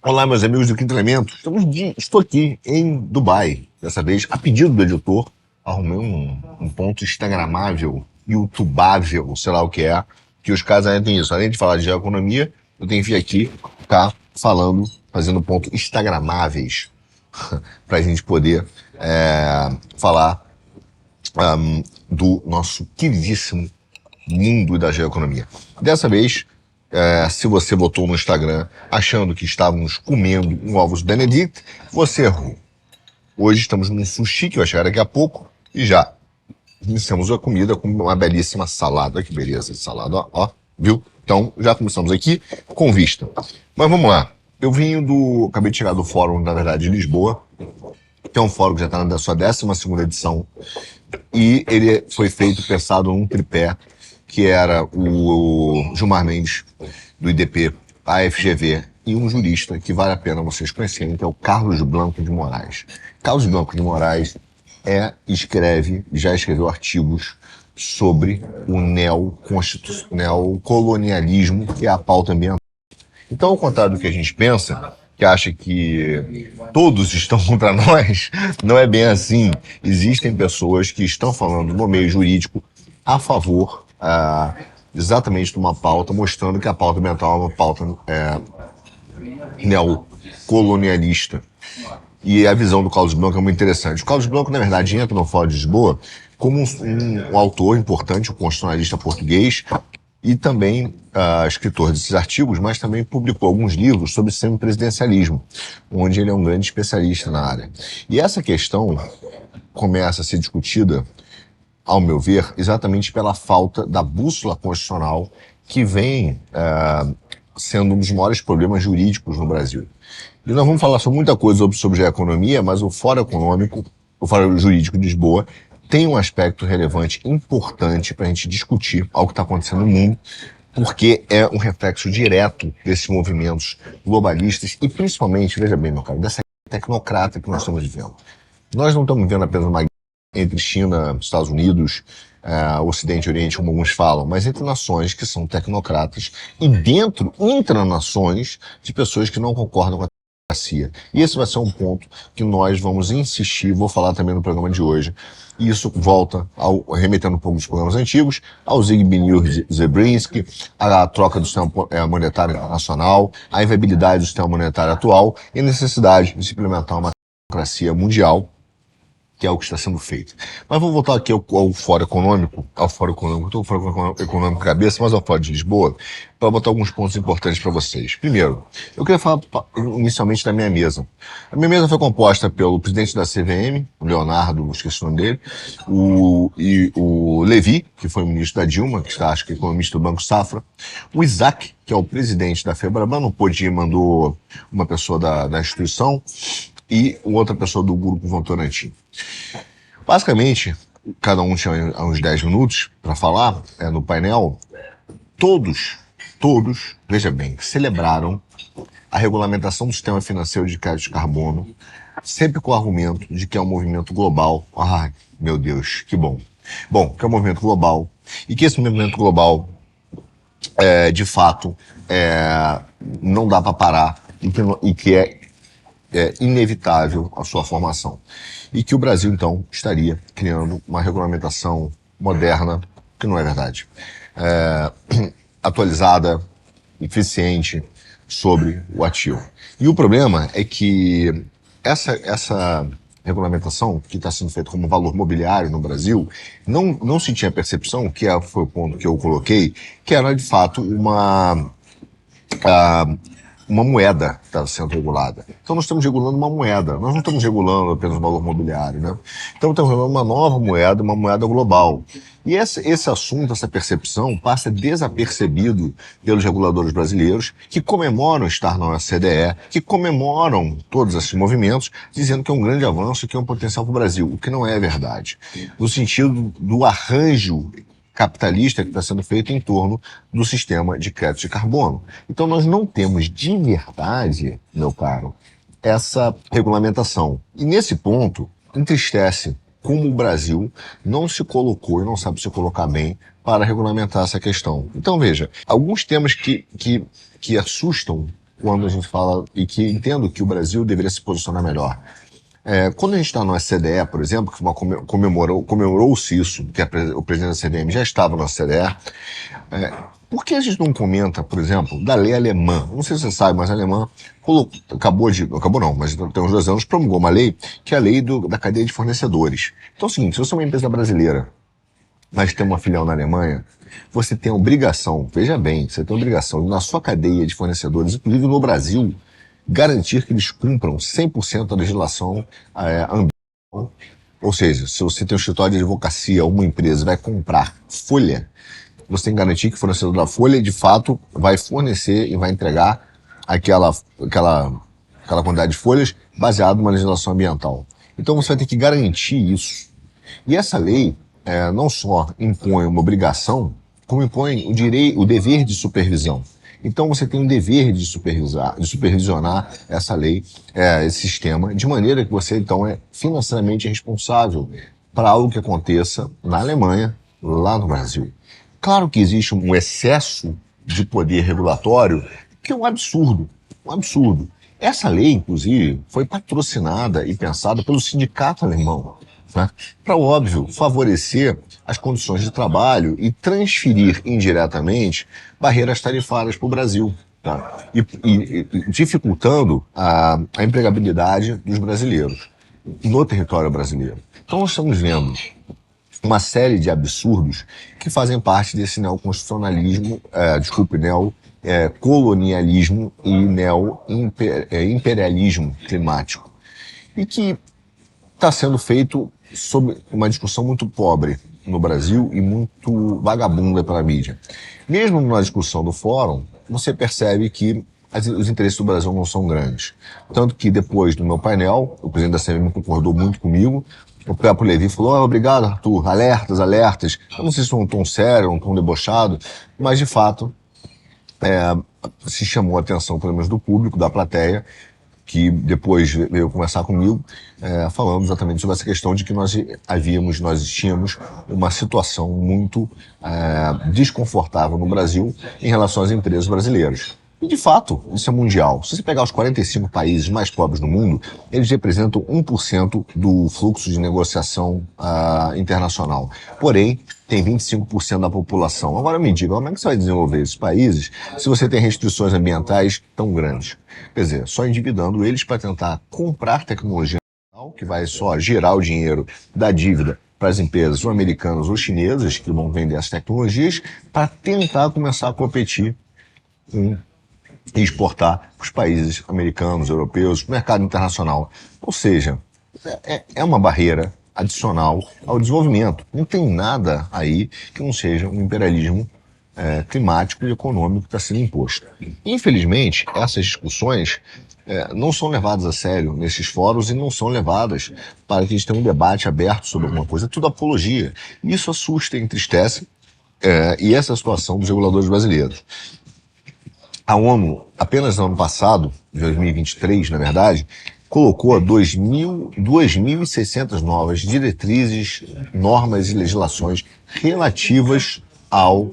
Olá, meus amigos do Quinto Elemento. Estou aqui em Dubai. Dessa vez, a pedido do editor, arrumei um ponto instagramável, youtubável, sei lá o que os caras ainda têm isso. Além de falar de economia, eu tenho que vir aqui ficar falando, fazendo pontos instagramáveis para a gente poder falar do nosso queridíssimo mundo da geoeconomia. Dessa vez, se você botou no Instagram achando que estávamos comendo um ovos Benedict, você errou. Hoje estamos num sushi que vai chegar daqui a pouco e já iniciamos a comida com uma belíssima salada. Que beleza de salada, ó, viu? Então já começamos aqui com vista. Mas vamos lá. Acabei de chegar do fórum, na verdade, de Lisboa, que é um fórum que já está na sua 12ª edição, e ele foi pensado num tripé, que era o Gilmar Mendes, do IDP, a FGV, e um jurista que vale a pena vocês conhecerem, que é o Carlos Blanco de Moraes. Carlos Blanco de Moraes já escreveu artigos sobre o neocolonialismo, que é a pauta ambiental. Então, ao contrário do que a gente pensa, que acha que todos estão contra nós, não é bem assim. Existem pessoas que estão falando no meio jurídico a favor exatamente de uma pauta, mostrando que a pauta ambiental é uma pauta neocolonialista. E a visão do Carlos Blanco é muito interessante. O Carlos Blanco, na verdade, entra no Fórum de Lisboa como um autor importante, um constitucionalista português, e também escritor desses artigos, mas também publicou alguns livros sobre semipresidencialismo, onde ele é um grande especialista na área. E essa questão começa a ser discutida, ao meu ver, exatamente pela falta da bússola constitucional, que vem sendo um dos maiores problemas jurídicos no Brasil. E nós vamos falar sobre muita coisa sobre a economia, mas o Fórum Econômico, o Fórum Jurídico de Lisboa, tem um aspecto relevante, importante para a gente discutir algo que está acontecendo no mundo, porque é um reflexo direto desses movimentos globalistas e principalmente, veja bem, meu caro, dessa tecnocrata que nós estamos vivendo. Nós não estamos vendo apenas uma guerra entre China, Estados Unidos, Ocidente e Oriente, como alguns falam, mas entre nações que são tecnocratas e dentro, intranações, de pessoas que não concordam com a democracia. E esse vai ser um ponto que nós vamos insistir, vou falar também no programa de hoje. E isso volta, remetendo um pouco dos programas antigos, ao Zbigniew-Brzezinski, a troca do sistema monetário internacional, a inviabilidade do sistema monetário atual e a necessidade de se implementar uma democracia mundial, que é o que está sendo feito. Mas vamos voltar aqui ao Fórum Econômico, estou o Fórum Econômico cabeça, mas ao Fórum de Lisboa, para botar alguns pontos importantes para vocês. Primeiro, eu queria falar inicialmente da minha mesa. A minha mesa foi composta pelo presidente da CVM, o Leonardo, esqueci o nome dele, e o Levi, que foi o ministro da Dilma, que está, acho que, economista do Banco Safra, o Isaac, que é o presidente da FEBRABAN, não pôde ir, mandou uma pessoa da instituição, e outra pessoa do Grupo Votorantim. Basicamente, cada um tinha uns 10 minutos para falar no painel. Todos, veja bem, celebraram a regulamentação do sistema financeiro de crédito de carbono, sempre com o argumento de que é um movimento global. Ai, meu Deus, que bom. Bom, que é um movimento global, e que esse movimento global, de fato, não dá para parar, e que é inevitável a sua formação. E que o Brasil, então, estaria criando uma regulamentação moderna, que não é verdade, atualizada, eficiente, sobre o ativo. E o problema é que essa regulamentação, que está sendo feita como valor mobiliário no Brasil, não se tinha percepção, foi o ponto que eu coloquei, que era, de fato, uma moeda que está sendo regulada. Então nós estamos regulando uma moeda, nós não estamos regulando apenas o valor mobiliário, né? Então estamos regulando uma nova moeda, uma moeda global. E esse assunto, essa percepção, passa desapercebido pelos reguladores brasileiros, que comemoram estar na OCDE, que comemoram todos esses movimentos, dizendo que é um grande avanço e que é um potencial para o Brasil, o que não é verdade. No sentido do arranjo capitalista que está sendo feito em torno do sistema de crédito de carbono. Então nós não temos de verdade, meu caro, essa regulamentação. E nesse ponto, entristece como o Brasil não se colocou e não sabe se colocar bem para regulamentar essa questão. Então veja, alguns temas que assustam quando a gente fala, e que entendo que o Brasil deveria se posicionar melhor. Quando a gente está no OCDE, por exemplo, que comemorou-se isso, que o presidente da CVM já estava no OCDE, por que a gente não comenta, por exemplo, da lei alemã? Não sei se você sabe, mas a alemã acabou não, mas tem uns 2 anos, promulgou uma lei, que é a lei da cadeia de fornecedores. Então é o seguinte, se você é uma empresa brasileira, mas tem uma filial na Alemanha, você tem a obrigação, veja bem, você tem a obrigação de, na sua cadeia de fornecedores, inclusive no Brasil, garantir que eles cumpram 100% da legislação ambiental. Ou seja, se você tem um escritório de advocacia, uma empresa vai comprar folha, você tem que garantir que o fornecedor da folha, de fato, vai fornecer e vai entregar aquela quantidade de folhas baseado numa legislação ambiental. Então você vai ter que garantir isso. E essa lei não só impõe uma obrigação, como impõe o dever de supervisão. Então você tem o dever de supervisionar essa lei, esse sistema, de maneira que você então é financeiramente responsável para algo que aconteça na Alemanha, lá no Brasil. Claro que existe um excesso de poder regulatório, que é um absurdo, um absurdo. Essa lei, inclusive, foi patrocinada e pensada pelo sindicato alemão, né? Para, óbvio, favorecer as condições de trabalho e transferir indiretamente barreiras tarifárias para o Brasil, tá? E dificultando a empregabilidade dos brasileiros no território brasileiro. Então nós estamos vendo uma série de absurdos que fazem parte desse neoconstitucionalismo, neocolonialismo e neoimperialismo climático. E que está sendo feito sob uma discussão muito pobre no Brasil e muito vagabunda pela mídia. Mesmo na discussão do fórum, você percebe que os interesses do Brasil não são grandes. Tanto que depois do meu painel, o presidente da CVM concordou muito comigo, o Pepo Levi falou, obrigado, Arthur, alertas, alertas. Eu não sei se foi um tom sério, um tom debochado, mas de fato se chamou a atenção, pelo menos do público, da plateia, que depois veio conversar comigo, falando exatamente sobre essa questão de que nós tínhamos uma situação muito desconfortável no Brasil em relação às empresas brasileiras. E, de fato, isso é mundial. Se você pegar os 45 países mais pobres do mundo, eles representam 1% do fluxo de negociação internacional. Porém, tem 25% da população. Agora me diga, como é que você vai desenvolver esses países se você tem restrições ambientais tão grandes? Quer dizer, só endividando eles para tentar comprar tecnologia que vai só girar o dinheiro da dívida para as empresas ou americanas ou chinesas que vão vender as tecnologias para tentar começar a competir e exportar para os países americanos, europeus, para o mercado internacional. Ou seja, é uma barreira adicional ao desenvolvimento. Não tem nada aí que não seja um imperialismo climático e econômico que está sendo imposto. Infelizmente, essas discussões não são levadas a sério nesses fóruns e não são levadas para que a gente tenha um debate aberto sobre alguma coisa. É tudo apologia. Isso assusta e entristece, e essa é a situação dos reguladores brasileiros. A ONU, apenas no ano passado, 2023, na verdade, colocou 2.600 novas diretrizes, normas e legislações relativas ao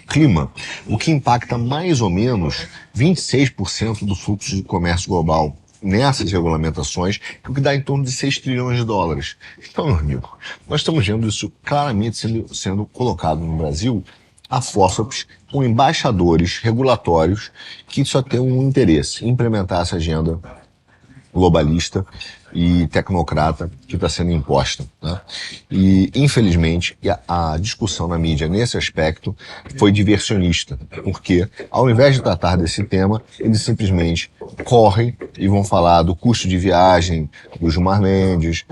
clima, o que impacta mais ou menos 26% do fluxo de comércio global nessas regulamentações, o que dá em torno de 6 trilhões de dólares. Então, meu amigo, nós estamos vendo isso claramente sendo colocado no Brasil a fórceps com embaixadores regulatórios que só têm um interesse, implementar essa agenda globalista e tecnocrata que está sendo imposta, né? E, infelizmente, a discussão na mídia nesse aspecto foi diversionista, porque, ao invés de tratar desse tema, eles simplesmente correm e vão falar do custo de viagem do Gilmar Mendes,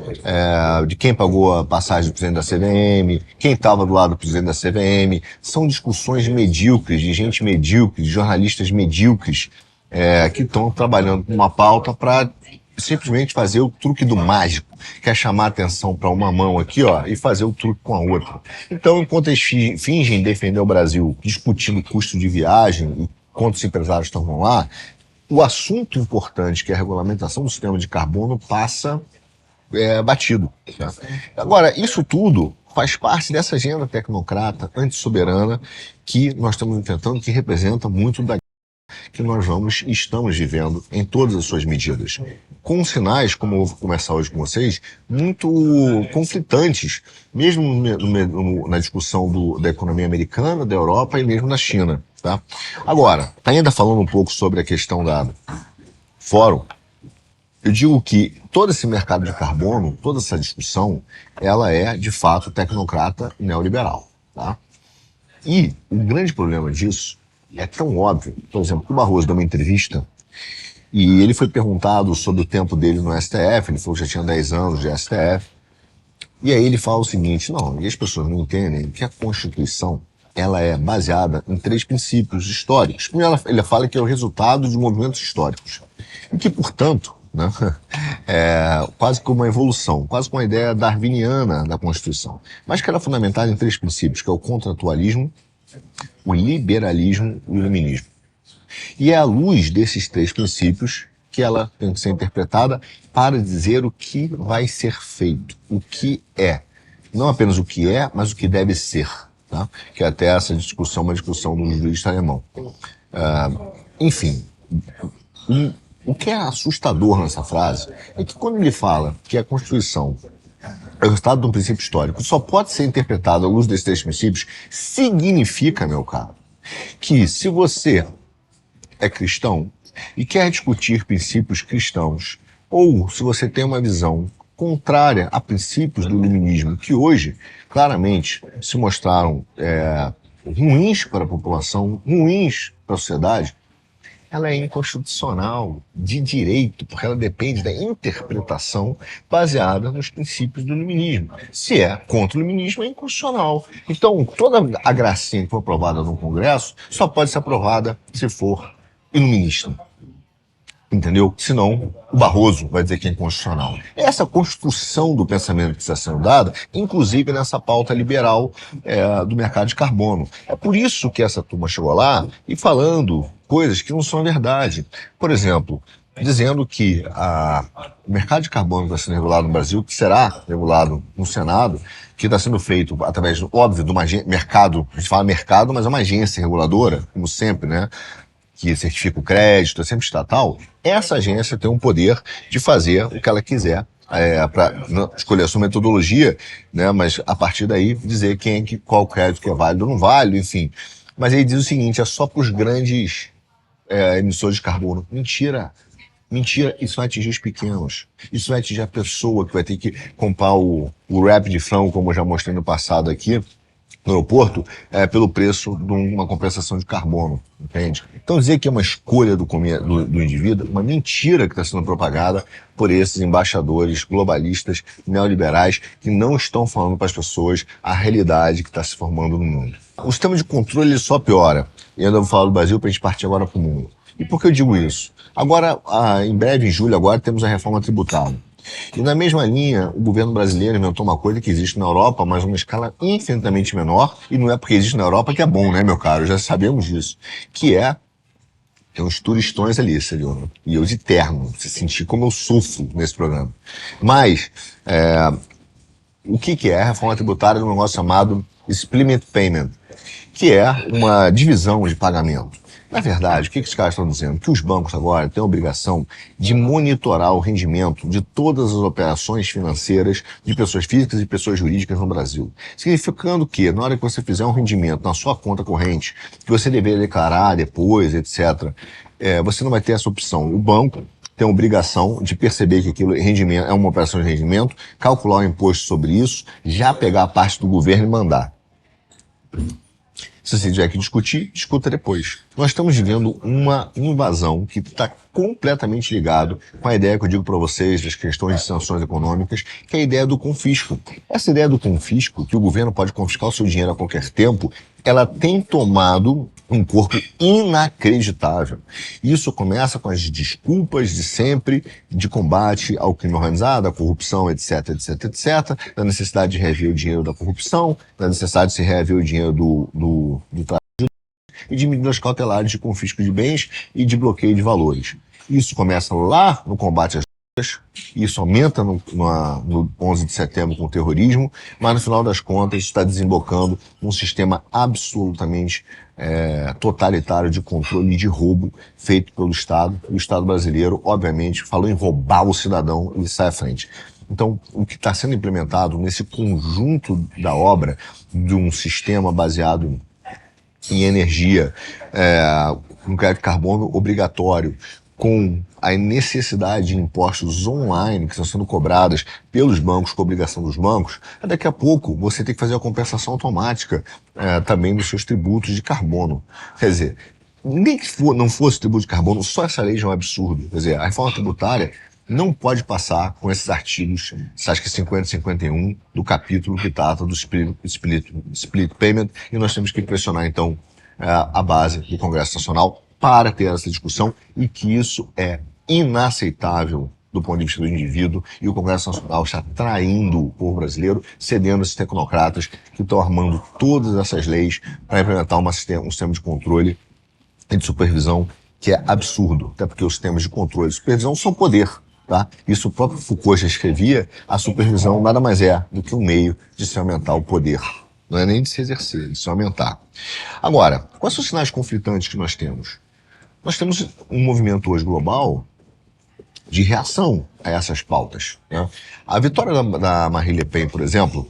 de quem pagou a passagem do presidente da CVM, quem estava do lado do presidente da CVM. São discussões medíocres, de gente medíocre, de jornalistas medíocres, que estão trabalhando com uma pauta para simplesmente fazer o truque do mágico, que é chamar a atenção para uma mão aqui, ó, e fazer o truque com a outra. Então, enquanto eles fingem defender o Brasil discutindo o custo de viagem e quantos empresários estão lá, o assunto importante, que é a regulamentação do sistema de carbono, passa batido. Tá? Agora, isso tudo faz parte dessa agenda tecnocrata, antissoberana, que nós estamos enfrentando, que representa muito da que nós vamos e estamos vivendo em todas as suas medidas. Com sinais, como eu vou conversar hoje com vocês, muito conflitantes, mesmo na discussão da economia americana, da Europa e mesmo na China. Tá? Agora, ainda falando um pouco sobre a questão da Fórum, eu digo que todo esse mercado de carbono, toda essa discussão, ela é, de fato, tecnocrata e neoliberal. Tá? E o grande problema disso é tão óbvio. Por exemplo, o Barroso deu uma entrevista e ele foi perguntado sobre o tempo dele no STF, ele falou que já tinha 10 anos de STF, e aí ele fala o seguinte, não, e as pessoas não entendem que a Constituição ela é baseada em 3 princípios históricos. Primeiro, ele fala que é o resultado de movimentos históricos, e que, portanto, né, é quase como uma evolução, quase como uma ideia darwiniana da Constituição, mas que era fundamentada em 3 princípios, que é o contratualismo, o liberalismo e o iluminismo. E é à luz desses 3 princípios que ela tem que ser interpretada para dizer o que vai ser feito, o que é. Não apenas o que é, mas o que deve ser. Tá? Que é até essa discussão, uma discussão do jurista alemão. Enfim, o que é assustador nessa frase é que quando ele fala que a Constituição é o resultado de um princípio histórico, só pode ser interpretado à luz desses 3 princípios, significa, meu caro, que se você é cristão e quer discutir princípios cristãos, ou se você tem uma visão contrária a princípios do iluminismo, que hoje claramente se mostraram ruins para a população, ruins para a sociedade, ela é inconstitucional, de direito, porque ela depende da interpretação baseada nos princípios do iluminismo. Se é contra o iluminismo, é inconstitucional. Então, toda a gracinha que for aprovada no Congresso só pode ser aprovada se for iluminista. Entendeu? Senão, o Barroso vai dizer que é inconstitucional. Essa construção do pensamento que está sendo dada, inclusive nessa pauta liberal do mercado de carbono. É por isso que essa turma chegou lá e falando coisas que não são verdade. Por exemplo, dizendo que o mercado de carbono está sendo regulado no Brasil, que será regulado no Senado, que está sendo feito através, óbvio, de uma mercado, a gente fala mercado, mas é uma agência reguladora, como sempre, né? Que certifica o crédito, é sempre estatal, essa agência tem o poder de fazer o que ela quiser, para escolher a sua metodologia, né, mas a partir daí dizer qual crédito que é válido ou não válido, enfim. Mas ele diz o seguinte, é só para os grandes emissores de carbono. Mentira. Mentira, isso vai atingir os pequenos. Isso vai atingir a pessoa que vai ter que comprar o wrap de frango, como eu já mostrei no passado aqui, no aeroporto, pelo preço de uma compensação de carbono, entende? Então dizer que é uma escolha do indivíduo, uma mentira que está sendo propagada por esses embaixadores globalistas, neoliberais, que não estão falando para as pessoas a realidade que está se formando no mundo. O sistema de controle ele só piora. E ainda vou falar do Brasil para a gente partir agora para o mundo. E por que eu digo isso? Agora, em breve, em julho, agora temos a reforma tributária. E na mesma linha, o governo brasileiro inventou uma coisa que existe na Europa, mas uma escala infinitamente menor, e não é porque existe na Europa que é bom, né, meu caro? Já sabemos disso. Que tem uns turistões ali, Celio, e eu de terno, se sentir como eu sofro nesse programa. Mas, o que é a reforma tributária de um negócio chamado Split Payment, que é uma divisão de pagamento. Na verdade, o que os caras estão dizendo? Que os bancos agora têm a obrigação de monitorar o rendimento de todas as operações financeiras de pessoas físicas e pessoas jurídicas no Brasil. Significando que, na hora que você fizer um rendimento na sua conta corrente, que você deveria declarar depois, etc., você não vai ter essa opção. O banco tem a obrigação de perceber que aquilo rendimento, é uma operação de rendimento, calcular o imposto sobre isso, já pegar a parte do governo e mandar. Se você tiver que discutir, discuta depois. Nós estamos vivendo uma invasão que está completamente ligado com a ideia que eu digo para vocês das questões de sanções econômicas, que é a ideia do confisco. Essa ideia do confisco, que o governo pode confiscar o seu dinheiro a qualquer tempo, ela tem tomado um corpo inacreditável. Isso começa com as desculpas de sempre de combate ao crime organizado, à corrupção, etc, etc, etc, da necessidade de rever o dinheiro da corrupção, da necessidade de se rever o dinheiro do e de medidas cautelares de confisco de bens e de bloqueio de valores. Isso começa lá no combate às drogas, isso aumenta no 11 de setembro com o terrorismo, mas no final das contas isso está desembocando num sistema absolutamente totalitário de controle e de roubo feito pelo Estado. O Estado brasileiro, obviamente, falou em roubar o cidadão e sai à frente. Então, o que está sendo implementado nesse conjunto da obra de um sistema baseado em energia, com crédito de carbono obrigatório, com a necessidade de impostos online que estão sendo cobradas pelos bancos, com obrigação dos bancos, daqui a pouco você tem que fazer a compensação automática também dos seus tributos de carbono. Quer dizer, nem que não fosse tributo de carbono, só essa lei já é um absurdo. Quer dizer, a reforma tributária não pode passar com esses artigos, acho que 50 e 51, do capítulo que trata do split payment, e nós temos que pressionar, então, a base do Congresso Nacional para ter essa discussão, e que isso é inaceitável do ponto de vista do indivíduo, e o Congresso Nacional está traindo o povo brasileiro, cedendo esses tecnocratas que estão armando todas essas leis para implementar um sistema de controle e de supervisão que é absurdo, até porque os sistemas de controle e supervisão são poder. Tá? Isso o próprio Foucault já escrevia, a supervisão nada mais é do que um meio de se aumentar o poder. Não é nem de se exercer, de se aumentar. Agora, quais são os sinais conflitantes que nós temos? Nós temos um movimento hoje global de reação a essas pautas. Né? A vitória da Marine Le Pen, por exemplo,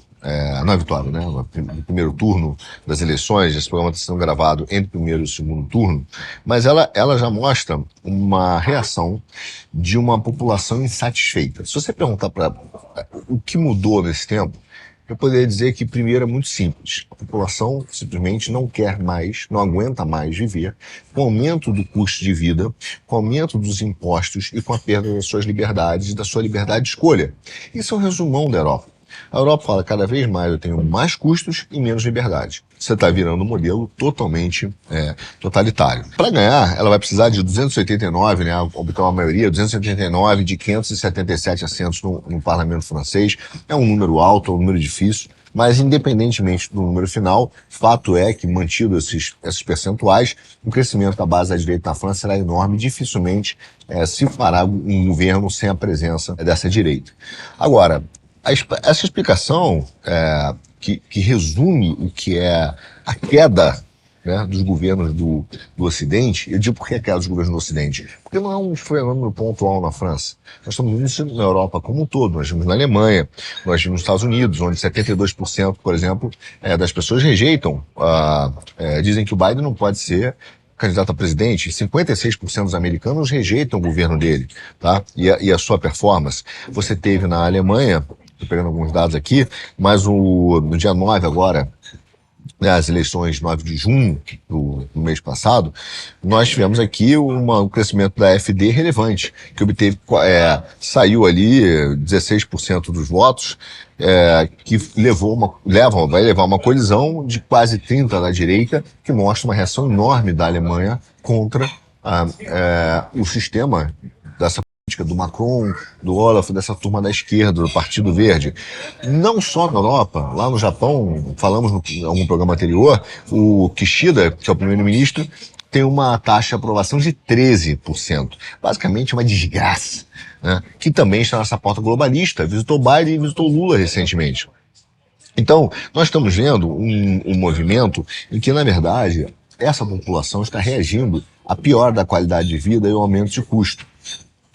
não é vitória, né? No primeiro turno das eleições, esse programa está sendo gravado entre o primeiro e o segundo turno, mas ela já mostra uma reação de uma população insatisfeita. Se você perguntar para o que mudou nesse tempo, eu poderia dizer que, primeiro, é muito simples. A população simplesmente não quer mais, não aguenta mais viver com o aumento do custo de vida, com o aumento dos impostos e com a perda das suas liberdades e da sua liberdade de escolha. Isso é um resumão da Europa. A Europa fala, cada vez mais eu tenho mais custos e menos liberdade. Você está virando um modelo totalmente totalitário. Para ganhar, ela vai precisar de 289, né, obter uma maioria, 289 de 577 assentos no parlamento francês. É um número alto, é um número difícil, mas independentemente do número final, fato é que, mantido esses percentuais, o crescimento da base da direita na França será enorme, dificilmente se fará um governo sem a presença dessa direita. Agora, essa explicação que resume o que é a queda, né, dos governos do Ocidente, eu digo por que a queda dos governos do Ocidente? Porque não é um fenômeno pontual na França. Nós estamos vendo isso na Europa como um todo. Nós vimos na Alemanha, nós vimos nos Estados Unidos, onde 72%, por exemplo, das pessoas rejeitam, dizem que o Biden não pode ser candidato a presidente. 56% dos americanos rejeitam o governo dele, tá? E a sua performance. Você teve na Alemanha, estou pegando alguns dados aqui, mas no dia 9 agora, as eleições 9 de junho do mês passado, nós tivemos aqui um crescimento da AfD relevante, que obteve, saiu ali 16% dos votos, que vai levar uma colisão de quase 30% da direita, que mostra uma reação enorme da Alemanha contra o sistema dessa política do Macron, do Olaf, dessa turma da esquerda, do Partido Verde. Não só na Europa, lá no Japão, falamos em algum programa anterior, o Kishida, que é o primeiro-ministro, tem uma taxa de aprovação de 13%. Basicamente uma desgraça, né? Que também está nessa pauta globalista. Visitou Biden e visitou Lula recentemente. Então, nós estamos vendo um movimento em que, na verdade, essa população está reagindo à pior da qualidade de vida e ao aumento de custo.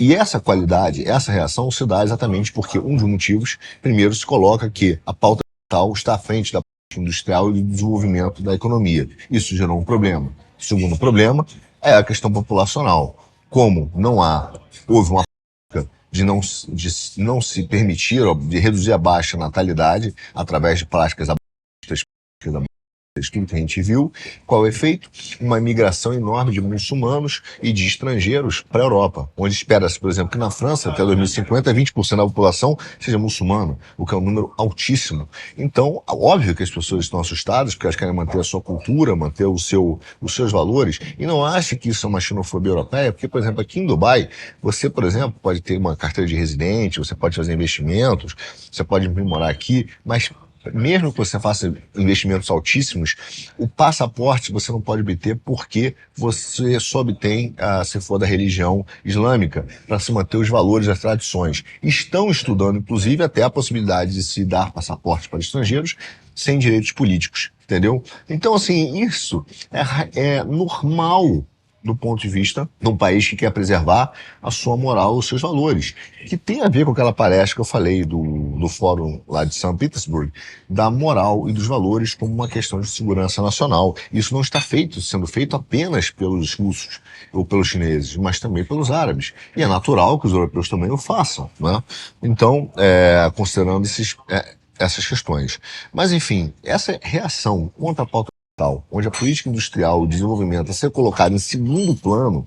E essa qualidade, essa reação se dá exatamente porque um dos motivos, primeiro, se coloca que a pauta ambiental está à frente da política industrial e do desenvolvimento da economia. Isso gerou um problema. O segundo problema é a questão populacional. Como houve uma política de não se permitir, de reduzir a baixa natalidade através de práticas abortistas, tudo que a gente viu, qual é o efeito? Uma migração enorme de muçulmanos e de estrangeiros para a Europa, onde espera-se, por exemplo, que na França, até 2050, 20% da população seja muçulmana, o que é um número altíssimo. Então, óbvio que as pessoas estão assustadas, porque elas querem manter a sua cultura, manter os seus valores, e não achem que isso é uma xenofobia europeia, porque, por exemplo, aqui em Dubai, você, por exemplo, pode ter uma carteira de residente, você pode fazer investimentos, você pode morar aqui, mas mesmo que você faça investimentos altíssimos, o passaporte você não pode obter porque você só obtém, se for da religião islâmica, para se manter os valores e as tradições. Estão estudando, inclusive, até a possibilidade de se dar passaporte para estrangeiros sem direitos políticos, entendeu? Então, assim, isso é normal do ponto de vista de um país que quer preservar a sua moral, os seus valores, que tem a ver com aquela palestra que eu falei do fórum lá de São Petersburgo, da moral e dos valores como uma questão de segurança nacional. Isso não está sendo feito apenas pelos russos ou pelos chineses, mas também pelos árabes. E é natural que os europeus também o façam, né? Então, considerando essas questões. Mas, enfim, essa reação contra a pauta ambiental, onde a política industrial, o desenvolvimento, a ser colocada em segundo plano,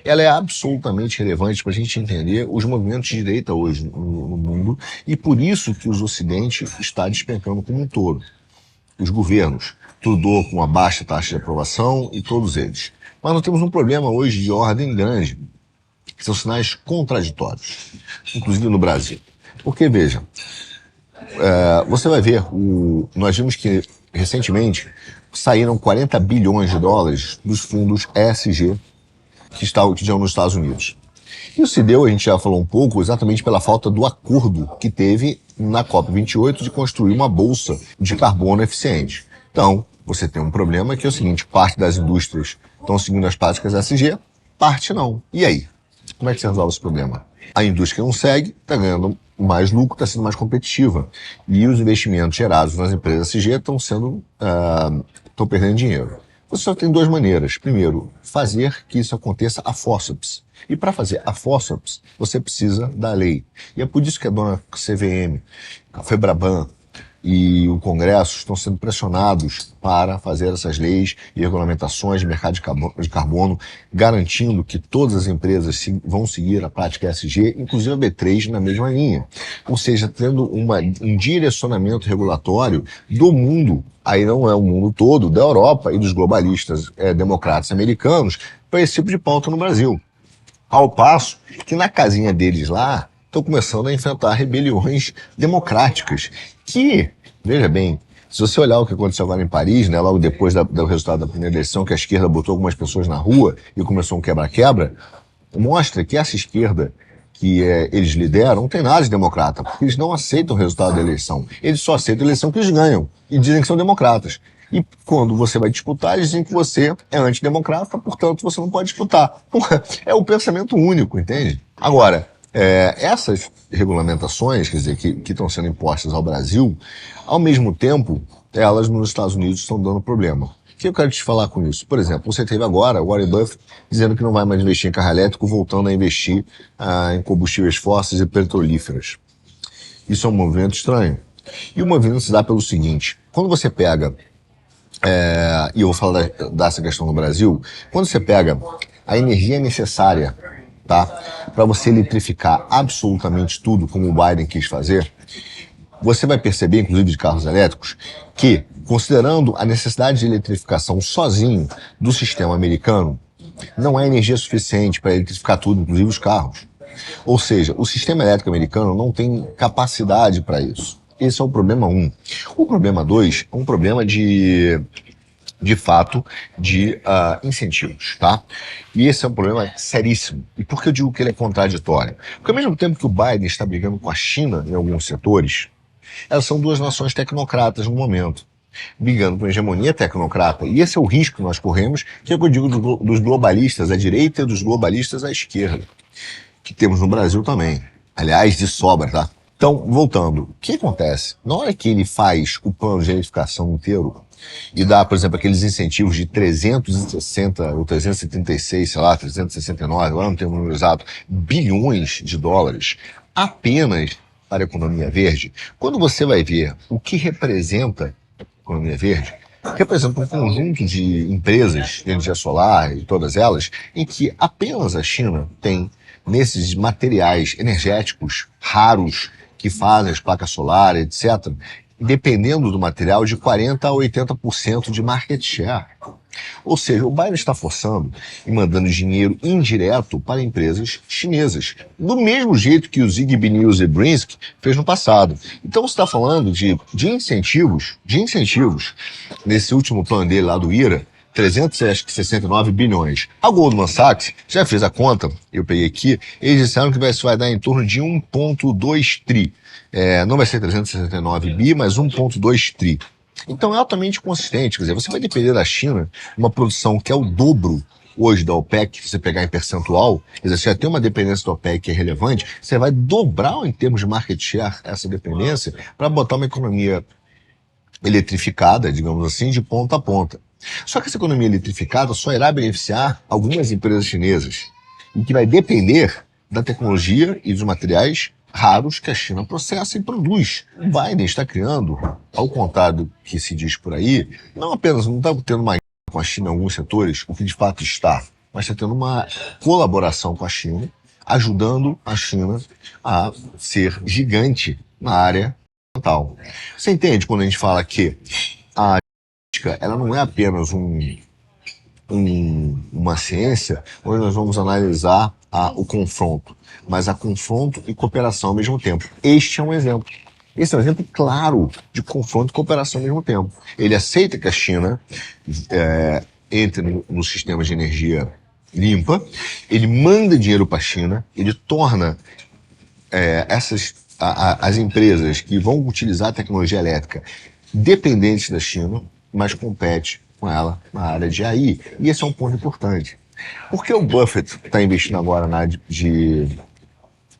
ela é absolutamente relevante para a gente entender os movimentos de direita hoje no mundo, e por isso que os Ocidente está despencando como um todo. Os governos, Trudeau com uma baixa taxa de aprovação e todos eles. Mas nós temos um problema hoje de ordem grande, que são sinais contraditórios, inclusive no Brasil. Porque, veja, você vai ver, nós vimos que recentemente saíram 40 bilhões de dólares dos fundos ESG que estão nos Estados Unidos. Isso se deu, a gente já falou um pouco, exatamente pela falta do acordo que teve na COP28 de construir uma bolsa de carbono eficiente. Então, você tem um problema que é o seguinte, parte das indústrias estão seguindo as práticas ESG, parte não. E aí? Como é que você resolve esse problema? A indústria não segue, está ganhando mais lucro, está sendo mais competitiva. E os investimentos gerados nas empresas ESG estão perdendo dinheiro. Você só tem duas maneiras. Primeiro, fazer que isso aconteça a forceps. E para fazer a forceps, você precisa da lei. E é por isso que a dona CVM, a FEBRABAN e o Congresso estão sendo pressionados para fazer essas leis e regulamentações de mercado de carbono, garantindo que todas as empresas vão seguir a prática ESG, inclusive a B3 na mesma linha. Ou seja, tendo um direcionamento regulatório do mundo, aí não é o mundo todo, da Europa e dos globalistas democratas americanos, para esse tipo de pauta no Brasil. Ao passo que na casinha deles lá, estão começando a enfrentar rebeliões democráticas que, veja bem, se você olhar o que aconteceu agora em Paris, né, logo depois do resultado da primeira eleição, que a esquerda botou algumas pessoas na rua e começou um quebra-quebra, mostra que essa esquerda que eles lideram não tem nada de democrata, porque eles não aceitam o resultado da eleição. Eles só aceitam a eleição que eles ganham e dizem que são democratas. E quando você vai disputar, eles dizem que você é antidemocrata, portanto você não pode disputar. É o pensamento único, entende? Agora, essas regulamentações, quer dizer, que estão sendo impostas ao Brasil, ao mesmo tempo, elas nos Estados Unidos estão dando problema. O que eu quero te falar com isso? Por exemplo, você teve agora o Warren Buffett dizendo que não vai mais investir em carro elétrico, voltando a investir em combustíveis fósseis e petrolíferas. Isso é um movimento estranho. E o movimento se dá pelo seguinte, quando você pega, e eu vou falar dessa questão no Brasil, quando você pega a energia necessária, tá, para você eletrificar absolutamente tudo, como o Biden quis fazer, você vai perceber, inclusive de carros elétricos, que, considerando a necessidade de eletrificação sozinho do sistema americano, não há energia suficiente para eletrificar tudo, inclusive os carros. Ou seja, o sistema elétrico americano não tem capacidade para isso. Esse é o problema 1. O problema 2 é um problema de fato, de incentivos, tá? E esse é um problema seríssimo. E por que eu digo que ele é contraditório? Porque ao mesmo tempo que o Biden está brigando com a China em alguns setores, elas são duas nações tecnocratas no momento, brigando com a hegemonia tecnocrata. E esse é o risco que nós corremos, que é o que eu digo dos globalistas à direita e dos globalistas à esquerda, que temos no Brasil também. Aliás, de sobra, tá? Então, voltando, o que acontece? Na hora que ele faz o plano de eletrificação inteiro e dá, por exemplo, aqueles incentivos de 360 ou 376, sei lá, 369, agora não tenho o número exato, bilhões de dólares apenas para a economia verde, quando você vai ver o que representa a economia verde, representa um conjunto de empresas de energia solar e todas elas, em que apenas a China tem nesses materiais energéticos raros que fazem as placas solares, etc., dependendo do material, de 40% a 80% de market share. Ou seja, o Biden está forçando e mandando dinheiro indireto para empresas chinesas, do mesmo jeito que o Zigbee News e Brzezinski fez no passado. Então você está falando de incentivos, nesse último plano dele lá do IRA, 369 bilhões. A Goldman Sachs já fez a conta, eu peguei aqui, eles disseram que isso vai dar em torno de 1,2 tri. Não vai ser 369 bi, mas 1,2 tri. Então é altamente consistente. Quer dizer, você vai depender da China, uma produção que é o dobro hoje da OPEC, se você pegar em percentual, quer dizer, você já tem uma dependência da OPEC que é relevante, você vai dobrar em termos de market share essa dependência para botar uma economia eletrificada, digamos assim, de ponta a ponta. Só que essa economia eletrificada só irá beneficiar algumas empresas chinesas e que vai depender da tecnologia e dos materiais raros que a China processa e produz. O Biden está criando, ao contrário do que se diz por aí, não apenas não está tendo uma guerra com a China em alguns setores, o que de fato está, mas está tendo uma colaboração com a China, ajudando a China a ser gigante na área ambiental. Você entende quando a gente fala que a ética, ela não é apenas uma ciência onde nós vamos analisar o confronto, mas a confronto e cooperação ao mesmo tempo. Este é um exemplo. Esse é um exemplo claro de confronto e cooperação ao mesmo tempo. Ele aceita que a China entre no sistema de energia limpa, ele manda dinheiro para a China, ele torna as empresas que vão utilizar a tecnologia elétrica dependentes da China, mas compete com ela na área de AI. E esse é um ponto importante. Por que o Buffett está investindo agora na área de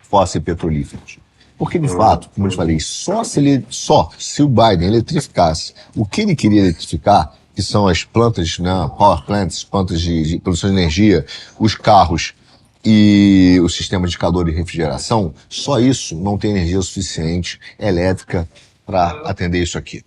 fósseis e petrolíferos? Porque, de fato, como eu te falei, só se o Biden eletrificasse o que ele queria eletrificar, que são as plantas, né, power plants, plantas de produção de energia, os carros e o sistema de calor e refrigeração, só isso não tem energia suficiente elétrica para atender isso aqui.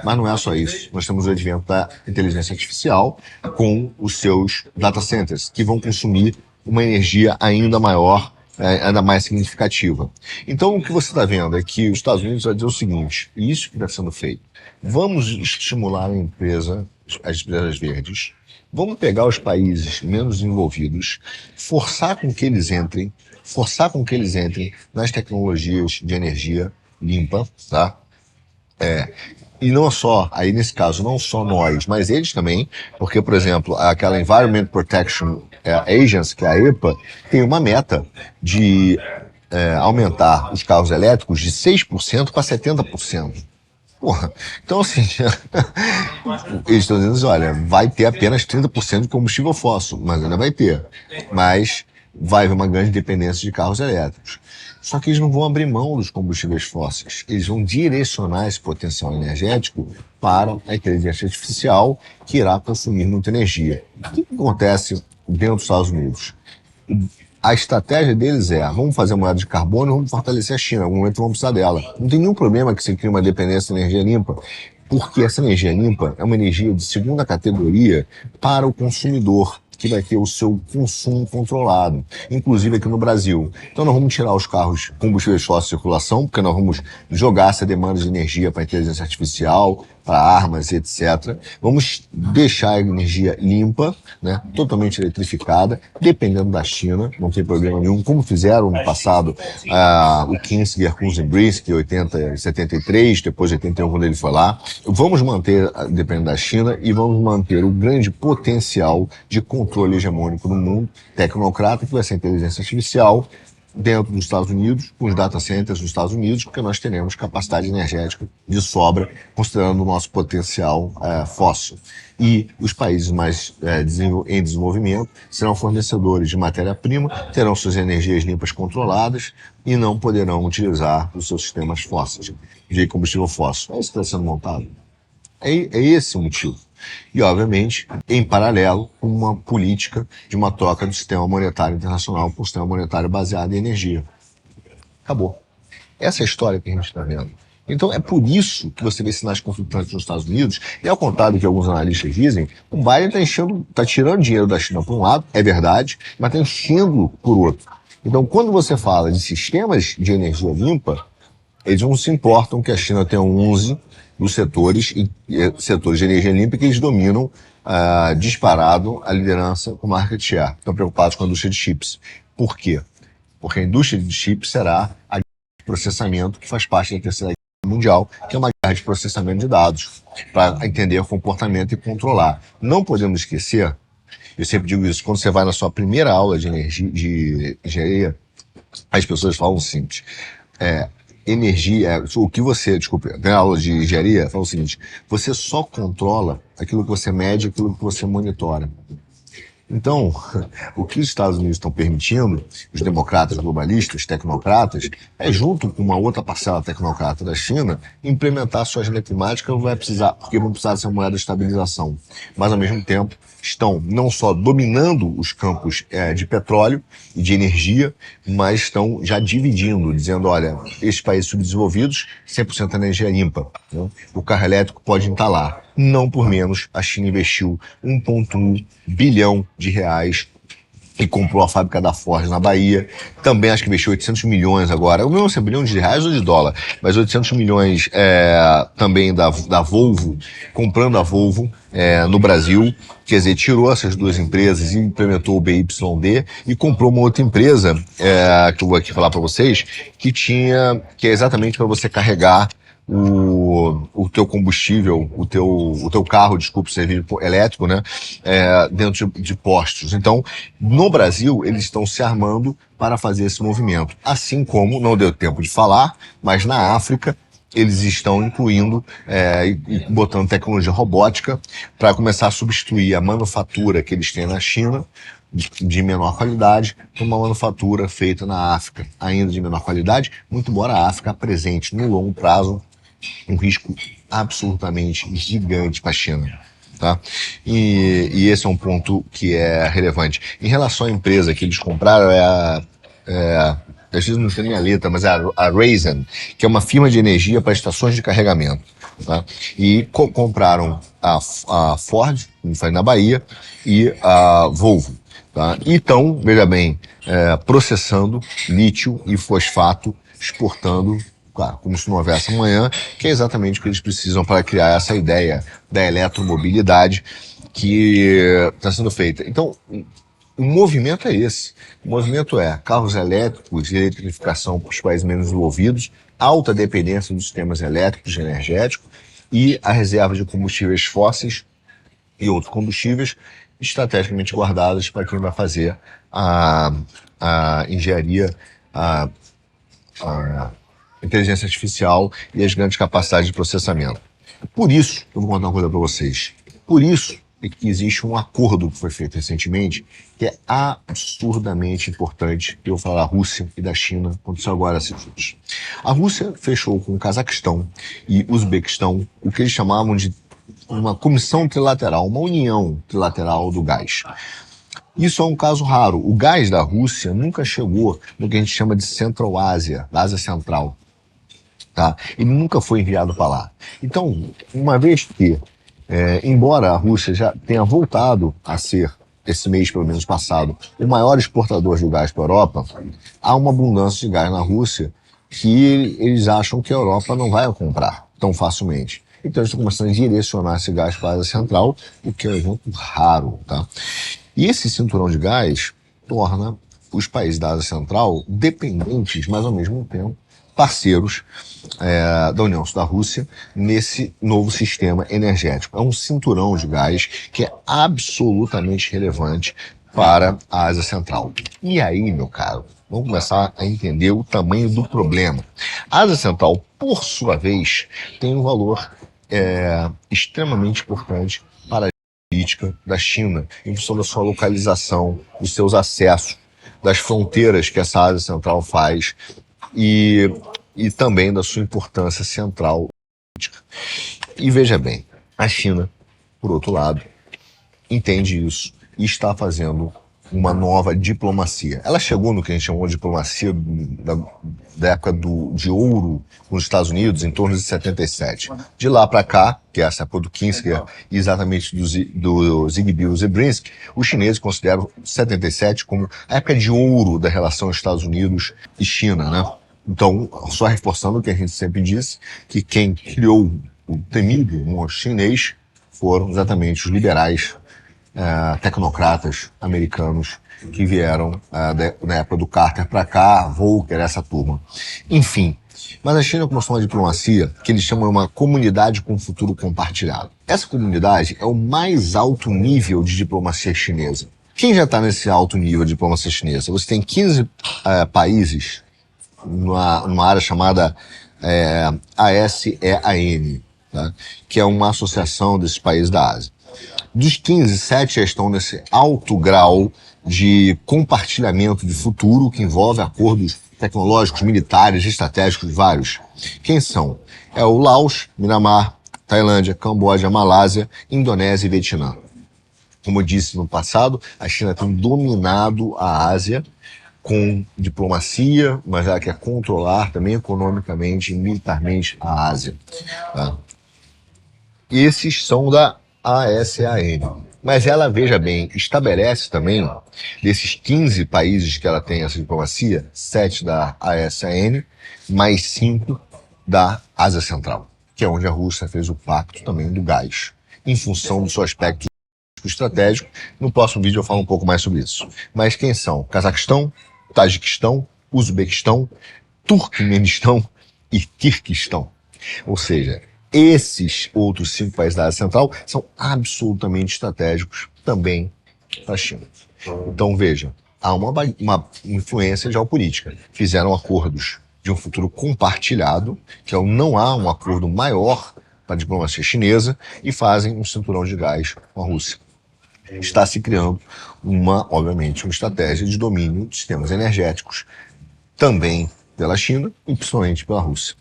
Mas não é só isso. Nós temos o advento da inteligência artificial com os seus data centers, que vão consumir uma energia ainda maior, ainda mais significativa. Então, o que você está vendo é que os Estados Unidos vai dizer o seguinte, e isso que está sendo feito, vamos estimular as empresas verdes, vamos pegar os países menos desenvolvidos, forçar com que eles entrem nas tecnologias de energia limpa, tá? E não só, aí nesse caso, não só nós, mas eles também, porque, por exemplo, aquela Environment Protection Agency, que é a EPA, tem uma meta de aumentar os carros elétricos de 6% para 70%. Porra, então assim, eles estão dizendo assim, olha, vai ter apenas 30% de combustível fóssil, mas ainda vai ter. Mas vai haver uma grande dependência de carros elétricos. Só que eles não vão abrir mão dos combustíveis fósseis. Eles vão direcionar esse potencial energético para a inteligência artificial que irá consumir muita energia. O que acontece dentro dos Estados Unidos? A estratégia deles é, vamos fazer moeda de carbono, vamos fortalecer a China, em algum momento vamos precisar dela. Não tem nenhum problema que você crie uma dependência de energia limpa, porque essa energia limpa é uma energia de segunda categoria para o consumidor, que vai ter o seu consumo controlado, inclusive aqui no Brasil. Então nós vamos tirar os carros combustíveis fósseis de circulação, porque nós vamos jogar essa demanda de energia para a inteligência artificial, para armas, etc. Vamos deixar a energia limpa, né, totalmente eletrificada, dependendo da China, não tem problema nenhum, como fizeram no passado o Kinsinger com o Zembrinsky, 80 e 73, depois de 81, quando ele foi lá. Vamos manter, dependendo da China, e vamos manter o grande potencial de controle hegemônico no mundo, tecnocrata, que vai ser a inteligência artificial, dentro dos Estados Unidos, com os data centers dos Estados Unidos, porque nós teremos capacidade energética de sobra, considerando o nosso potencial fóssil. E os países mais em desenvolvimento serão fornecedores de matéria-prima, terão suas energias limpas controladas e não poderão utilizar os seus sistemas fósseis de combustível fóssil. É isso que está sendo montado. É esse o motivo. E, obviamente, em paralelo, uma política de uma troca do sistema monetário internacional por um sistema monetário baseado em energia. Acabou. Essa é a história que a gente está vendo. Então, é por isso que você vê sinais conflitantes nos Estados Unidos, e ao contrário do que alguns analistas dizem, o Biden está tirando dinheiro da China por um lado, é verdade, mas está enchendo por outro. Então, quando você fala de sistemas de energia limpa, eles não se importam que a China tenha 11 dos setores de energia limpa que eles dominam disparado a liderança com market share. Estão preocupados com a indústria de chips. Por quê? Porque a indústria de chips será a guerra de processamento que faz parte da terceira guerra mundial, que é uma guerra de processamento de dados, para entender o comportamento e controlar. Não podemos esquecer, eu sempre digo isso, quando você vai na sua primeira aula de energia, de engenharia, as pessoas falam simples. energia, o que você, desculpe, tem aula de engenharia, fala o seguinte: você só controla aquilo que você mede, aquilo que você monitora. Então, o que os Estados Unidos estão permitindo, os democratas globalistas, tecnocratas, é junto com uma outra parcela tecnocrata da China, implementar sua agenda climática, porque vão precisar dessa moeda de estabilização. Mas, ao mesmo tempo, estão não só dominando os campos de petróleo e de energia, mas estão já dividindo, dizendo, olha, esses países subdesenvolvidos, 100% energia limpa, né? O carro elétrico pode entalar. Não por menos, a China investiu 1,1 bilhão de reais e comprou a fábrica da Ford na Bahia. Também acho que investiu 800 milhões agora. Eu não sei, bilhões de reais ou de dólar, mas 800 milhões também da Volvo, comprando a Volvo no Brasil. Quer dizer, tirou essas duas empresas e implementou o BYD e comprou uma outra empresa, que eu vou aqui falar para vocês, que é exatamente para você carregar o teu combustível, o teu carro, desculpa, serviço elétrico, né, dentro de postos. Então, no Brasil, eles estão se armando para fazer esse movimento. Assim como, não deu tempo de falar, mas na África, eles estão incluindo e botando tecnologia robótica para começar a substituir a manufatura que eles têm na China, de menor qualidade, por uma manufatura feita na África, ainda de menor qualidade, muito embora a África apresente, no longo prazo, um risco absolutamente gigante para a China. Tá? E esse é um ponto que é relevante. Em relação à empresa que eles compraram, eu não sei nem a letra, mas é a Raizen, que é uma firma de energia para estações de carregamento. Tá? E compraram a Ford, como faz na Bahia, e a Volvo. Tá? E estão, veja bem, processando lítio e fosfato, exportando, claro, como se não houvesse amanhã, que é exatamente o que eles precisam para criar essa ideia da eletromobilidade que está sendo feita. Então, o movimento é esse. O movimento é carros elétricos e eletrificação para os países menos desenvolvidos, alta dependência dos sistemas elétricos e energéticos e a reserva de combustíveis fósseis e outros combustíveis estrategicamente guardados para quem vai fazer a engenharia, a inteligência artificial e as grandes capacidades de processamento. Por isso, eu vou contar uma coisa para vocês. Por isso é que existe um acordo que foi feito recentemente que é absurdamente importante. Eu vou falar da Rússia e da China, aconteceu agora esses dias. A Rússia fechou com o Cazaquistão e Uzbequistão o que eles chamavam de uma comissão trilateral, uma união trilateral do gás. Isso é um caso raro. O gás da Rússia nunca chegou no que a gente chama de Central Ásia, da Ásia Central. Tá? Ele nunca foi enviado para lá. Então, uma vez que, embora a Rússia já tenha voltado a ser, esse mês pelo menos passado, o maior exportador de gás para a Europa, há uma abundância de gás na Rússia que eles acham que a Europa não vai comprar tão facilmente. Então eles estão começando a direcionar esse gás para a Ásia Central, o que é um evento raro. Tá? E esse cinturão de gás torna os países da Ásia Central dependentes, mas ao mesmo tempo parceiros da União da Rússia nesse novo sistema energético. É um cinturão de gás que é absolutamente relevante para a Ásia Central. E aí, meu caro, vamos começar a entender o tamanho do problema. A Ásia Central, por sua vez, tem um valor extremamente importante para a política da China, em função da sua localização, dos seus acessos, das fronteiras que essa Ásia Central faz e também da sua importância central política. E veja bem, a China, por outro lado, entende isso e está fazendo uma nova diplomacia. Ela chegou no que a gente chamou de diplomacia da época de ouro nos Estados Unidos, em torno de 77. De lá para cá, que é essa época do Kissinger e exatamente do Zigbee e Brzezinski, os chineses consideram 77 como a época de ouro da relação Estados Unidos e China, né? Então, só reforçando o que a gente sempre disse, que quem criou o temido monstro chinês foram exatamente os liberais tecnocratas americanos que vieram na época do Carter para cá, Volcker, essa turma. Enfim, mas a China começou uma diplomacia que eles chamam de uma comunidade com futuro compartilhado. Essa comunidade é o mais alto nível de diplomacia chinesa. Quem já está nesse alto nível de diplomacia chinesa? Você tem 15 países numa área chamada ASEAN, tá? Que é uma associação desses países da Ásia. Dos 15, 7 já estão nesse alto grau de compartilhamento de futuro que envolve acordos tecnológicos, militares, estratégicos vários. Quem são? É o Laos, Mianmar, Tailândia, Camboja, Malásia, Indonésia e Vietnã. Como eu disse no passado, a China tem dominado a Ásia com diplomacia, mas ela quer controlar também economicamente e militarmente a Ásia. Tá? Esses são da ASEAN. Mas ela, veja bem, estabelece também, desses 15 países que ela tem essa diplomacia, 7 da ASEAN, mais 5 da Ásia Central, que é onde a Rússia fez o pacto também do gás, em função do seu aspecto estratégico. No próximo vídeo eu falo um pouco mais sobre isso. Mas quem são? Cazaquistão, Tajiquistão, Uzbequistão, Turkmenistão e Quirguistão. Ou seja, esses outros 5 países da Ásia Central são absolutamente estratégicos também para a China. Então, veja, há uma influência geopolítica. Fizeram acordos de um futuro compartilhado, que não há um acordo maior para a diplomacia chinesa, e fazem um cinturão de gás com a Rússia. Está se criando obviamente, uma estratégia de domínio de sistemas energéticos, também pela China e principalmente pela Rússia.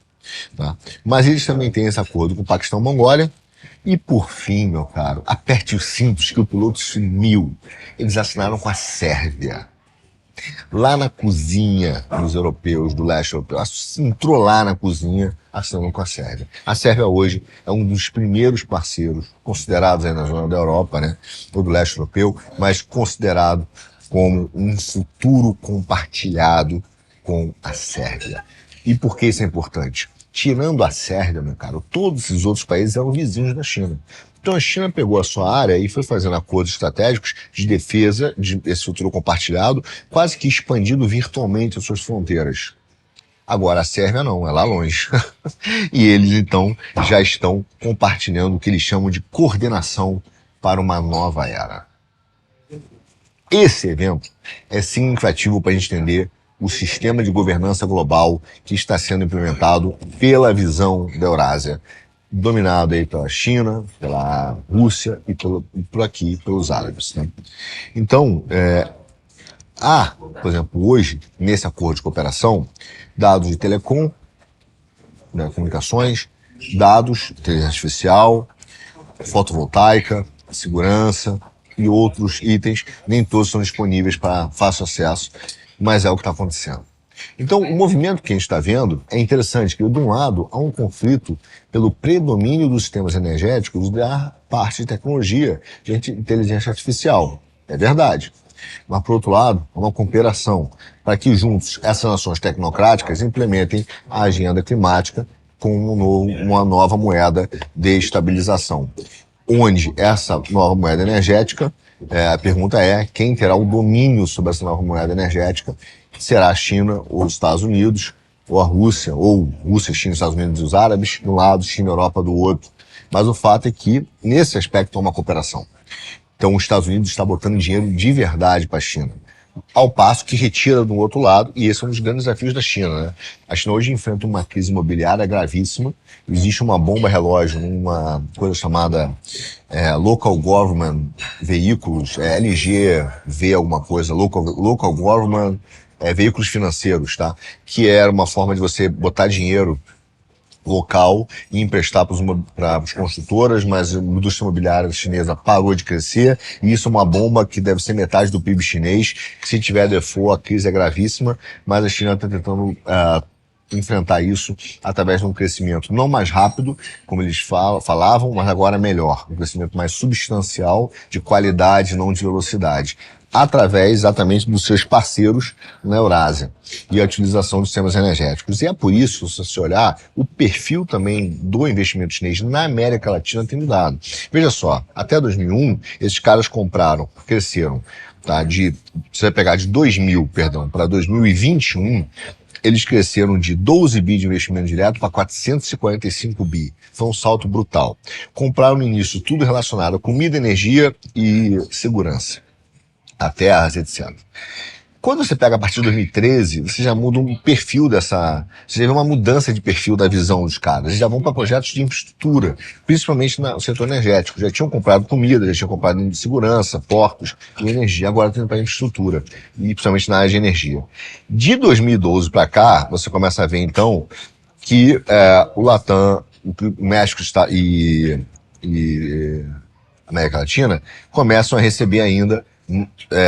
Tá? Mas eles também têm esse acordo com o Paquistão e Mongólia. E por fim, meu caro, aperte os cintos que o piloto sumiu. Eles assinaram com a Sérvia. Lá na cozinha dos europeus, do leste europeu, entrou lá na cozinha, assinando com a Sérvia. A Sérvia hoje é um dos primeiros parceiros, considerados aí na zona da Europa, né, ou do leste europeu, mas considerado como um futuro compartilhado com a Sérvia. E por que isso é importante? Tirando a Sérvia, meu caro, todos esses outros países eram vizinhos da China. Então a China pegou a sua área e foi fazendo acordos estratégicos de defesa desse futuro compartilhado, quase que expandindo virtualmente as suas fronteiras. Agora a Sérvia não, é lá longe. E eles então já estão compartilhando o que eles chamam de coordenação para uma nova era. Esse evento é significativo para a gente entender o sistema de governança global que está sendo implementado pela visão da Eurásia, dominado aí pela China, pela Rússia e por aqui pelos árabes. Né? Então, há, por exemplo, hoje, nesse acordo de cooperação, dados de telecom, né, comunicações, dados, inteligência artificial, fotovoltaica, segurança e outros itens, nem todos são disponíveis para fácil acesso, mas é o que está acontecendo. Então, o movimento que a gente está vendo é interessante, que de um lado há um conflito pelo predomínio dos sistemas energéticos da parte de tecnologia, de inteligência artificial. É verdade. Mas, por outro lado, há uma cooperação para que juntos essas nações tecnocráticas implementem a agenda climática com uma nova moeda de estabilização. Onde essa nova moeda energética, a pergunta é quem terá o domínio sobre essa nova moeda energética. Será a China ou os Estados Unidos, ou a Rússia, ou Rússia, China, Estados Unidos e os árabes, de um lado, China e Europa do outro. Mas o fato é que, nesse aspecto, há uma cooperação. Então, os Estados Unidos está botando dinheiro de verdade para a China. Ao passo que retira do outro lado, e esse é um dos grandes desafios da China. Né? A China hoje enfrenta uma crise imobiliária gravíssima, existe uma bomba relógio numa coisa chamada Local Government Veículos, LGV alguma coisa, Local Government Veículos Financeiros, tá? Que era uma forma de você botar dinheiro local e emprestar para as construtoras, mas a indústria imobiliária chinesa parou de crescer, e isso é uma bomba que deve ser metade do PIB chinês. Se tiver default, a crise é gravíssima, mas a China está tentando enfrentar isso através de um crescimento não mais rápido, como eles falavam, mas agora melhor, um crescimento mais substancial, de qualidade, não de velocidade, através exatamente dos seus parceiros na Eurásia e a utilização de sistemas energéticos. E é por isso, se você olhar, o perfil também do investimento chinês na América Latina tem mudado. Veja só, até 2001, esses caras cresceram, tá? Você vai pegar de 2000, perdão, para 2021, eles cresceram de 12 bi de investimento direto para 445 bi. Foi um salto brutal. Compraram no início tudo relacionado a comida, energia e segurança. A terras, etc. Quando você pega a partir de 2013, você já muda um perfil dessa... Você já vê uma mudança de perfil da visão dos caras. Eles já vão para projetos de infraestrutura, principalmente no setor energético. Já tinham comprado comida, já tinham comprado em segurança, portos e energia. Agora estão indo para infraestrutura, e principalmente na área de energia. De 2012 para cá, você começa a ver, então, que o Latam, o México e América Latina começam a receber ainda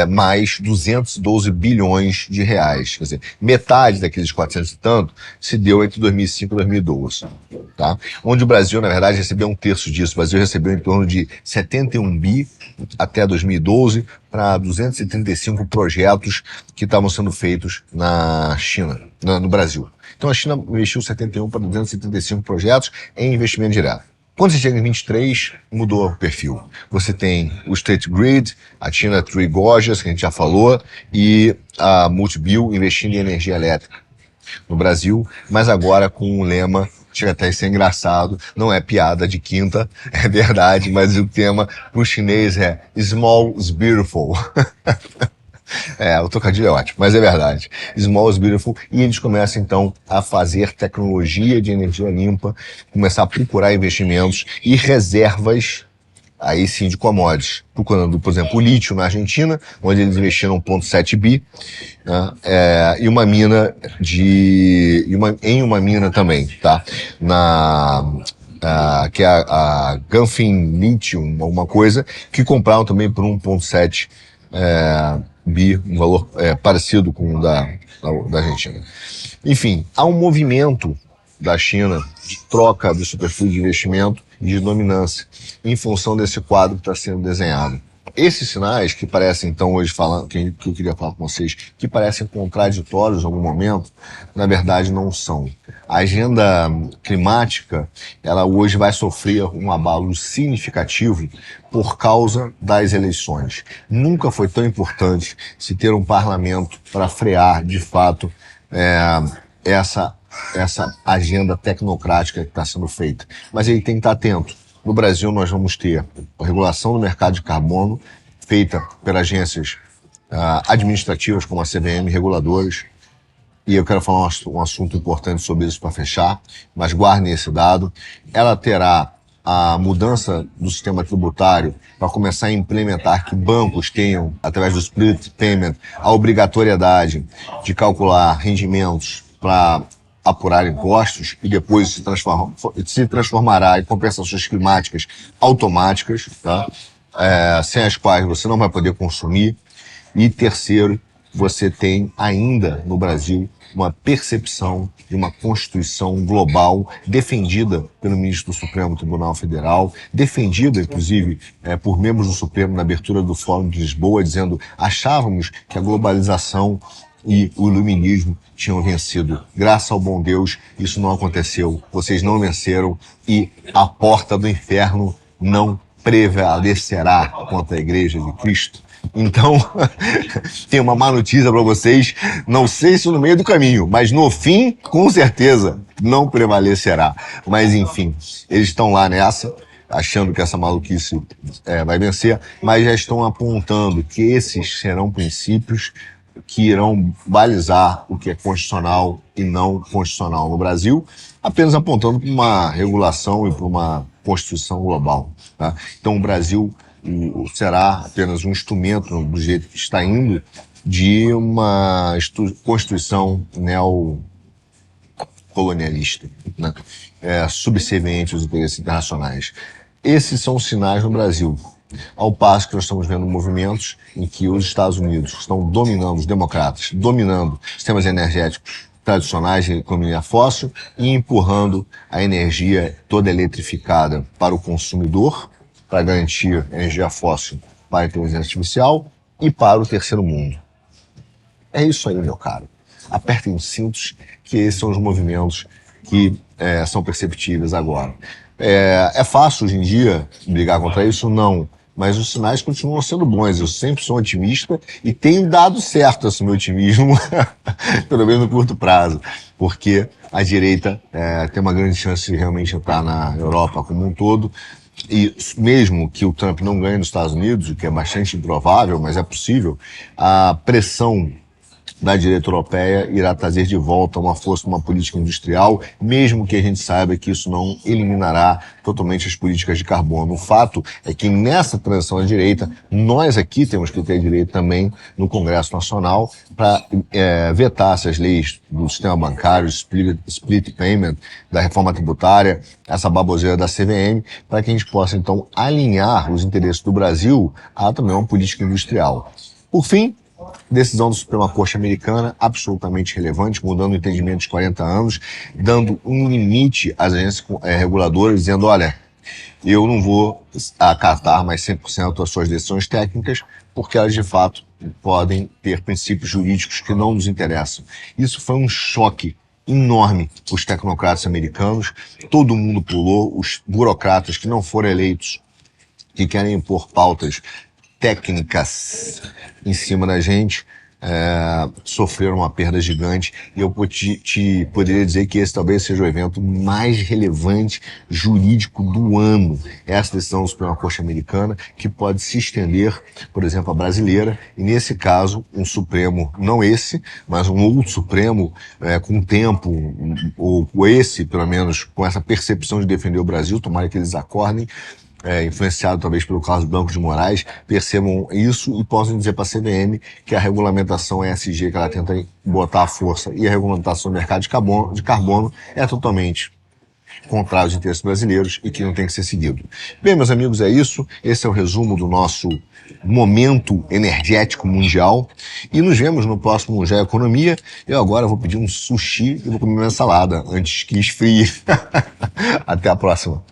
mais 212 bilhões de reais. Quer dizer, metade daqueles 400 e tanto se deu entre 2005 e 2012. Tá? Onde o Brasil, na verdade, recebeu um terço disso. O Brasil recebeu em torno de 71 bi até 2012 para 235 projetos que estavam sendo feitos na China, no Brasil. Então a China investiu 71 para 235 projetos em investimento direto. Quando você chega em 23, mudou o perfil. Você tem o State Grid, a China Three Gorges, que a gente já falou, e a Multibio investindo em energia elétrica no Brasil, mas agora com um lema, chega até a ser engraçado, não é piada de quinta, é verdade, mas o tema para o chinês é Small is Beautiful. O trocadilho é ótimo, mas é verdade. Small is beautiful. E eles começam, então, a fazer tecnologia de energia limpa, começar a procurar investimentos e reservas, aí sim, de commodities. Procurando, por exemplo, o lítio na Argentina, onde eles investiram 1,7 bi, né, e uma mina em uma mina também, tá? Que é a Ganfeng Lithium, alguma coisa, que compraram também por 1,7 bi, um valor parecido com o da Argentina. Enfim, há um movimento da China de troca do seu perfil de investimento e de dominância em função desse quadro que está sendo desenhado. Esses sinais que parecem, então, hoje falando, que eu queria falar com vocês, que parecem contraditórios em algum momento, na verdade não são. A agenda climática, ela hoje vai sofrer um abalo significativo por causa das eleições. Nunca foi tão importante se ter um parlamento para frear, de fato, essa agenda tecnocrática que está sendo feita. Mas ele tem que estar atento. No Brasil, nós vamos ter a regulação do mercado de carbono feita por agências administrativas, como a CVM, reguladores. E eu quero falar um assunto importante sobre isso para fechar, mas guardem esse dado. Ela terá a mudança do sistema tributário para começar a implementar que bancos tenham, através do split payment, a obrigatoriedade de calcular rendimentos para apurar impostos e depois se transformará em compensações climáticas automáticas, tá? Sem as quais você não vai poder consumir. E terceiro, você tem ainda no Brasil uma percepção de uma Constituição global defendida pelo ministro do Supremo Tribunal Federal, defendida, inclusive, por membros do Supremo na abertura do Fórum de Lisboa, dizendo: achávamos que a globalização e o iluminismo tinham vencido. Graças ao bom Deus, isso não aconteceu. Vocês não venceram e a porta do inferno não prevalecerá contra a Igreja de Cristo. Então, tem uma má notícia para vocês, não sei se no meio do caminho, mas no fim, com certeza, não prevalecerá. Mas enfim, eles estão lá nessa, achando que essa maluquice vai vencer, mas já estão apontando que esses serão princípios que irão balizar o que é constitucional e não constitucional no Brasil, apenas apontando para uma regulação e para uma Constituição global. Tá? Então o Brasil será apenas um instrumento, do jeito que está indo, de uma Constituição neocolonialista, né? Subserviente aos interesses internacionais. Esses são os sinais no Brasil. Ao passo que nós estamos vendo movimentos em que os Estados Unidos estão dominando, os democratas, dominando sistemas energéticos tradicionais de economia fóssil e empurrando a energia toda eletrificada para o consumidor, para garantir energia fóssil para a inteligência artificial e para o terceiro mundo. É isso aí, meu caro. Apertem os cintos, que esses são os movimentos que são perceptíveis agora. É fácil hoje em dia brigar contra isso? Não. Mas os sinais continuam sendo bons. Eu sempre sou otimista e tenho dado certo esse meu otimismo, pelo menos no curto prazo, porque a direita tem uma grande chance de realmente entrar na Europa como um todo. E mesmo que o Trump não ganhe nos Estados Unidos, o que é bastante improvável, mas é possível, a pressão da direita europeia irá trazer de volta uma força, uma política industrial, mesmo que a gente saiba que isso não eliminará totalmente as políticas de carbono. O fato é que nessa transição à direita, nós aqui temos que ter direito também no Congresso Nacional para vetar essas leis do sistema bancário, split payment, da reforma tributária, essa baboseira da CVM, para que a gente possa então alinhar os interesses do Brasil a também uma política industrial. Por fim, decisão da Suprema Corte Americana, absolutamente relevante, mudando o entendimento de 40 anos, dando um limite às agências reguladoras, dizendo, olha, eu não vou acatar mais 100% as suas decisões técnicas, porque elas, de fato, podem ter princípios jurídicos que não nos interessam. Isso foi um choque enorme para os tecnocratas americanos, todo mundo pulou, os burocratas que não foram eleitos, que querem impor pautas técnicas em cima da gente, sofreram uma perda gigante, e eu poderia dizer que esse talvez seja o evento mais relevante jurídico do ano, essa decisão da Suprema Corte Americana, que pode se estender, por exemplo, à brasileira, e nesse caso, um Supremo, não esse, mas um outro Supremo, com tempo, ou esse, pelo menos, com essa percepção de defender o Brasil, tomara que eles acordem, influenciado talvez pelo Carlos Blanco de Moraes, percebam isso e possam dizer para a CVM que a regulamentação ESG que ela tenta botar à força e a regulamentação do mercado de carbono é totalmente contrário aos interesses brasileiros e que não tem que ser seguido. Bem, meus amigos, é isso. Esse é o resumo do nosso momento energético mundial e nos vemos no próximo Já Economia. Eu agora vou pedir um sushi e vou comer uma salada antes que esfrie. Até a próxima.